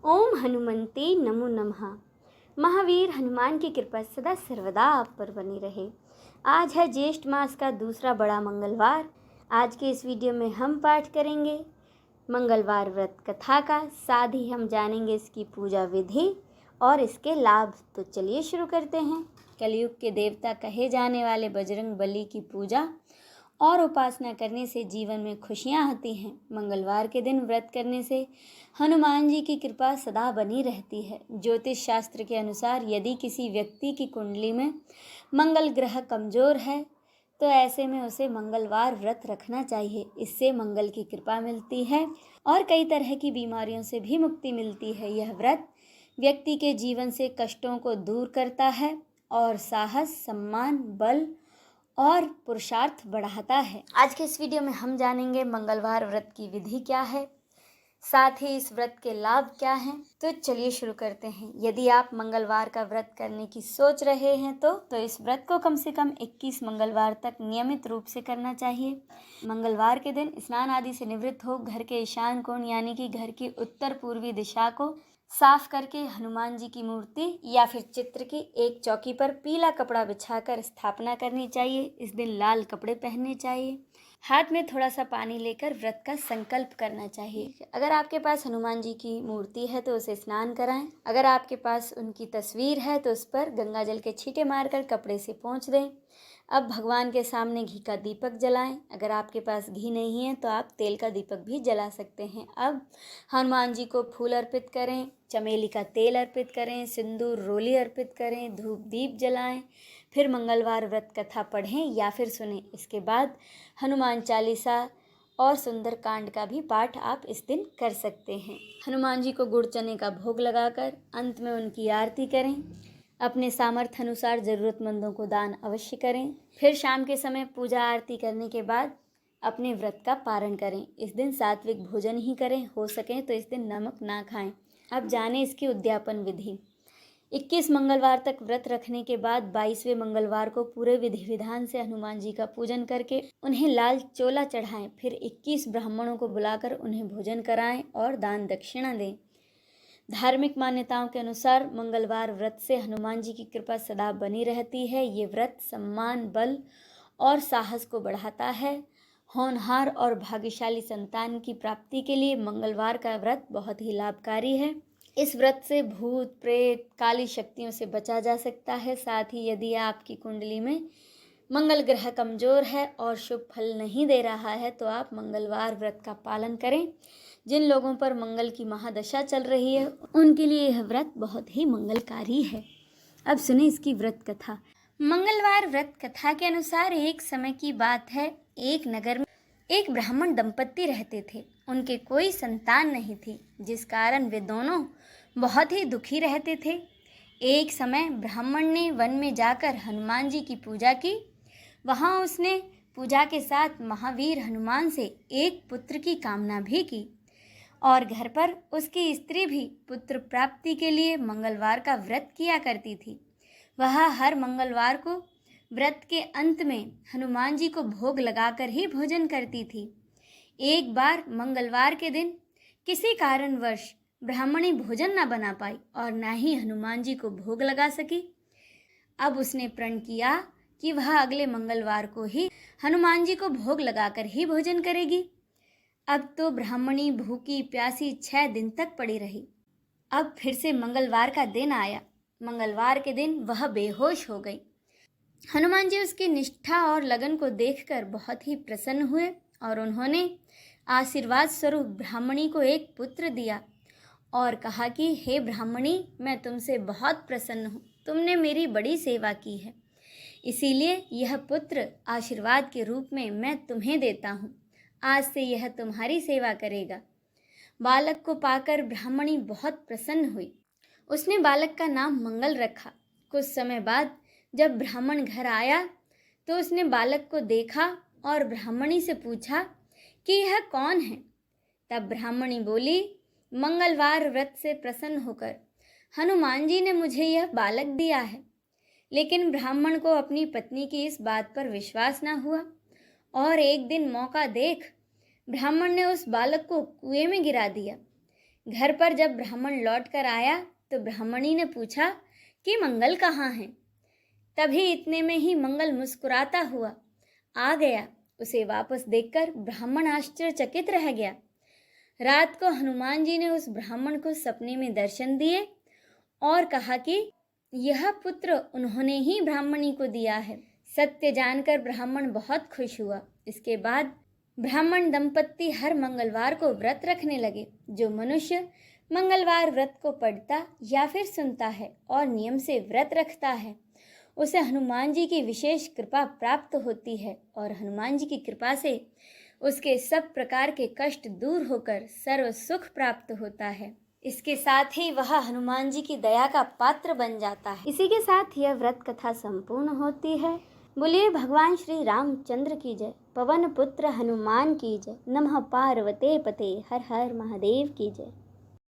ओम हनुमते नमो नमः। महावीर हनुमान की कृपा सदा सर्वदा आप पर बनी रहे। आज है ज्येष्ठ मास का दूसरा बड़ा मंगलवार। आज के इस वीडियो में हम पाठ करेंगे मंगलवार व्रत कथा का, साथ ही हम जानेंगे इसकी पूजा विधि और इसके लाभ। तो चलिए शुरू करते हैं। कलयुग के देवता कहे जाने वाले बजरंग बली की पूजा और उपासना करने से जीवन में खुशियां आती हैं। मंगलवार के दिन व्रत करने से हनुमान जी की कृपा सदा बनी रहती है। ज्योतिष शास्त्र के अनुसार यदि किसी व्यक्ति की कुंडली में मंगल ग्रह कमजोर है तो ऐसे में उसे मंगलवार व्रत रखना चाहिए। इससे मंगल की कृपा मिलती है और कई तरह की बीमारियों से भी मुक्ति मिलती है। यह व्रत व्यक्ति के जीवन से कष्टों को दूर करता है और साहस, सम्मान, बल और पुरुषार्थ बढ़ाता है। आज के इस वीडियो में हम जानेंगे मंगलवार व्रत की विधि क्या है, साथ ही इस व्रत के लाभ क्या हैं। तो चलिए शुरू करते हैं। यदि आप मंगलवार का व्रत करने की सोच रहे हैं तो इस व्रत को कम से कम 21 मंगलवार तक नियमित रूप से करना चाहिए। मंगलवार के दिन स्नान आदि से निवृत्त हो घर के ईशान कोण यानी कि घर की उत्तर पूर्वी दिशा को साफ करके हनुमान जी की मूर्ति या फिर चित्र की एक चौकी पर पीला कपड़ा बिछाकर स्थापना करनी चाहिए। इस दिन लाल कपड़े पहनने चाहिए। हाथ में थोड़ा सा पानी लेकर व्रत का संकल्प करना चाहिए। अगर आपके पास हनुमान जी की मूर्ति है तो उसे स्नान कराएं। अगर आपके पास उनकी तस्वीर है तो उस पर गंगा जल के छींटे मारकर कपड़े से पोंछ दें। अब भगवान के सामने घी का दीपक जलाएं। अगर आपके पास घी नहीं है तो आप तेल का दीपक भी जला सकते हैं। अब हनुमान जी को फूल अर्पित करें, चमेली का तेल अर्पित करें, सिंदूर रोली अर्पित करें, धूप दीप जलाएं। फिर मंगलवार व्रत कथा पढ़ें या फिर सुनें। इसके बाद हनुमान चालीसा और सुंदर कांड का भी पाठ आप इस दिन कर सकते हैं। हनुमान जी को गुड़ चने का भोग लगाकर अंत में उनकी आरती करें। अपने सामर्थ्य अनुसार ज़रूरतमंदों को दान अवश्य करें। फिर शाम के समय पूजा आरती करने के बाद अपने व्रत का पारण करें। इस दिन सात्विक भोजन ही करें, हो सके तो इस दिन नमक ना खाएं। अब जानें इसकी उद्यापन विधि। 21 मंगलवार तक व्रत रखने के बाद 22वें मंगलवार को पूरे विधि विधान से हनुमान जी का पूजन करके उन्हें लाल चोला चढ़ाएं। फिर 21 ब्राह्मणों को बुलाकर उन्हें भोजन कराएं और दान दक्षिणा दें। धार्मिक मान्यताओं के अनुसार मंगलवार व्रत से हनुमान जी की कृपा सदा बनी रहती है। ये व्रत सम्मान, बल और साहस को बढ़ाता है। होनहार और भाग्यशाली संतान की प्राप्ति के लिए मंगलवार का व्रत बहुत ही लाभकारी है। इस व्रत से भूत, प्रेत, काली शक्तियों से बचा जा सकता है। साथ ही यदि आपकी कुंडली में मंगल ग्रह कमजोर है और शुभ फल नहीं दे रहा है तो आप मंगलवार व्रत का पालन करें। जिन लोगों पर मंगल की महादशा चल रही है उनके लिए यह व्रत बहुत ही मंगलकारी है। अब सुने इसकी व्रत कथा। मंगलवार व्रत कथा के अनुसार एक समय की बात है, एक नगर में एक ब्राह्मण दंपत्ति रहते थे। उनके कोई संतान नहीं थी, जिस कारण वे दोनों बहुत ही दुखी रहते थे। एक समय ब्राह्मण ने वन में जाकर हनुमान जी की पूजा की। वहाँ उसने पूजा के साथ महावीर हनुमान से एक पुत्र की कामना भी की और घर पर उसकी स्त्री भी पुत्र प्राप्ति के लिए मंगलवार का व्रत किया करती थी। वह हर मंगलवार को व्रत के अंत में हनुमान जी को भोग लगाकर ही भोजन करती थी। एक बार मंगलवार के दिन किसी कारणवश ब्राह्मणी भोजन न बना पाई और न ही हनुमान जी को भोग लगा सकी। अब उसने प्रण किया कि वह अगले मंगलवार को ही हनुमान जी को भोग लगाकर ही भोजन करेगी। अब तो ब्राह्मणी भूखी प्यासी 6 दिन तक पड़ी रही। अब फिर से मंगलवार का दिन आया। मंगलवार के दिन वह बेहोश हो गई। हनुमान जी उसकी निष्ठा और लगन को देखकर बहुत ही प्रसन्न हुए और उन्होंने आशीर्वाद स्वरूप ब्राह्मणी को एक पुत्र दिया और कहा कि हे ब्राह्मणी, मैं तुमसे बहुत प्रसन्न हूँ। तुमने मेरी बड़ी सेवा की है, इसीलिए यह पुत्र आशीर्वाद के रूप में मैं तुम्हें देता हूँ। आज से यह तुम्हारी सेवा करेगा। बालक को पाकर ब्राह्मणी बहुत प्रसन्न हुई। उसने बालक का नाम मंगल रखा। कुछ समय बाद जब ब्राह्मण घर आया तो उसने बालक को देखा और ब्राह्मणी से पूछा कि यह कौन है। तब ब्राह्मणी बोली, मंगलवार व्रत से प्रसन्न होकर हनुमान जी ने मुझे यह बालक दिया है। लेकिन ब्राह्मण को अपनी पत्नी की इस बात पर विश्वास न हुआ और एक दिन मौका देख ब्राह्मण ने उस बालक को कुएं में गिरा दिया। घर पर जब ब्राह्मण लौट कर आया तो ब्राह्मणी ने पूछा कि मंगल कहाँ है। तभी इतने में ही मंगल मुस्कुराता हुआ आ गया। उसे वापस देखकर ब्राह्मण आश्चर्यचकित रह गया। रात को हनुमान जी ने उस ब्राह्मण को सपने में दर्शन दिए और कहा कि यह पुत्र उन्होंने ही ब्राह्मणी को दिया है। सत्य जानकर ब्राह्मण बहुत खुश हुआ। इसके बाद ब्राह्मण दंपत्ति हर मंगलवार को व्रत रखने लगे। जो मनुष्य मंगलवार व्रत को पढ़ता या फिर सुनता है और नियम से व्रत रखता है उसे हनुमान जी की विशेष कृपा प्राप्त होती है और हनुमान जी की कृपा से उसके सब प्रकार के कष्ट दूर होकर सर्व सुख प्राप्त होता है। इसके साथ ही वह हनुमान जी की दया का पात्र बन जाता है। इसी के साथ यह व्रत कथा संपूर्ण होती है। बोलिए भगवान श्री रामचंद्र की जय, पवन पुत्र हनुमान की जय, नमः पार्वते पते, हर हर महादेव की जय।